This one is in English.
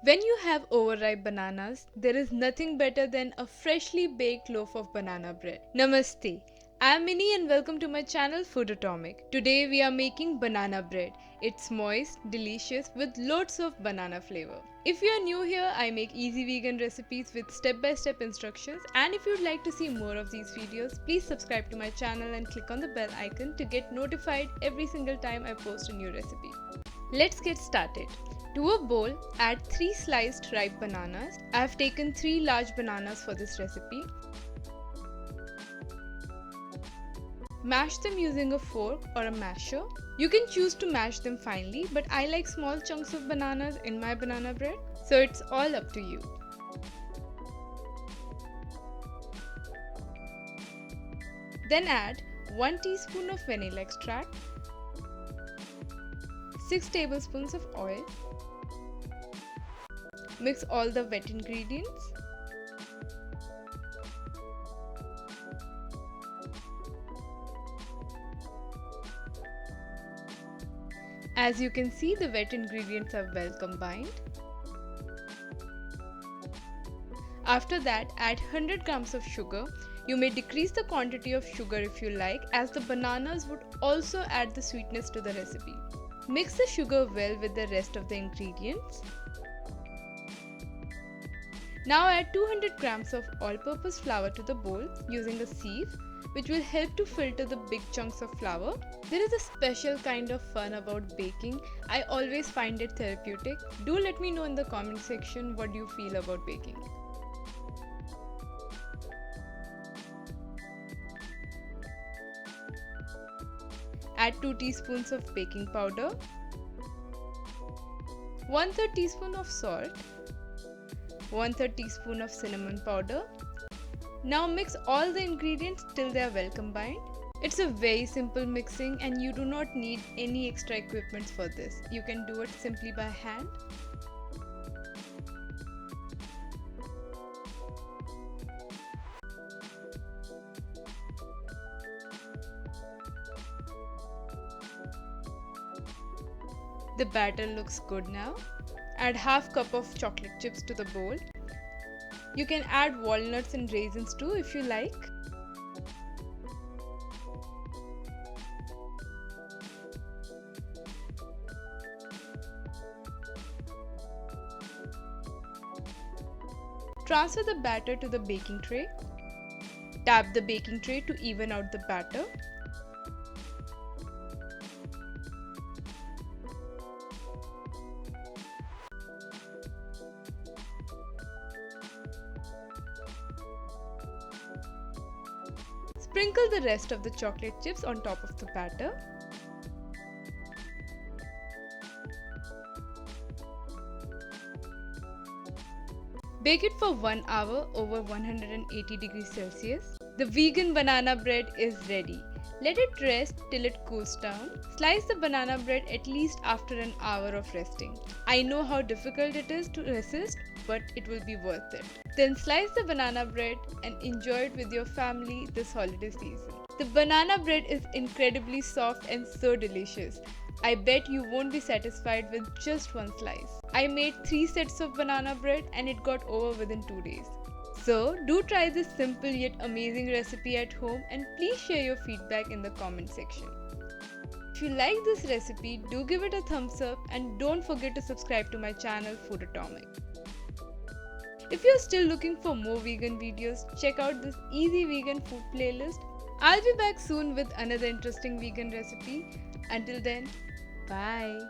When you have overripe bananas, there is nothing better than a freshly baked loaf of banana bread. Namaste. I am Minnie and welcome to my channel Food Atomic. Today we are making banana bread. It's moist, delicious with loads of banana flavor. If you are new here, I make easy vegan recipes with step-by-step instructions, and if you'd like to see more of these videos, please subscribe to my channel and click on the bell icon to get notified every single time I post a new recipe. Let's get started. To a bowl, add 3 sliced ripe bananas. I have taken 3 large bananas for this recipe. Mash them using a fork or a masher. You can choose to mash them finely, but I like small chunks of bananas in my banana bread, so it's all up to you. Then add 1 teaspoon of vanilla extract, 6 tablespoons of oil. Mix all the wet ingredients. As you can see, the wet ingredients are well combined. After that, add 100 grams of sugar. You may decrease the quantity of sugar if you like, as the bananas would also add the sweetness to the recipe. Mix the sugar well with the rest of the ingredients. Now add 200 grams of all-purpose flour to the bowl using a sieve, which will help to filter the big chunks of flour. There is a special kind of fun about baking. I always find it therapeutic. Do let me know in the comment section what you feel about baking. Add 2 teaspoons of baking powder, 1/3 teaspoon of salt, 1/3 teaspoon of cinnamon powder. Now mix all the ingredients till they are well combined. It's a very simple mixing and you do not need any extra equipment for this. You can do it simply by hand. The batter looks good now. Add half cup of chocolate chips to the bowl. You can add walnuts and raisins too if you like. Transfer the batter to the baking tray. Tap the baking tray to even out the batter. Sprinkle the rest of the chocolate chips on top of the batter. Bake it for 1 hour over 180 degrees Celsius. The vegan banana bread is ready. Let it rest till it cools down. Slice the banana bread at least after an hour of resting. I know how difficult it is to resist, but it will be worth it. Then slice the banana bread and enjoy it with your family this holiday season. The banana bread is incredibly soft and so delicious. I bet you won't be satisfied with just one slice. I made 3 sets of banana bread and it got over within 2 days. So do try this simple yet amazing recipe at home and please share your feedback in the comment section. If you like this recipe, do give it a thumbs up and don't forget to subscribe to my channel Food Atomic. If you're still looking for more vegan videos, check out this easy vegan food playlist. I'll be back soon with another interesting vegan recipe. Until then, bye.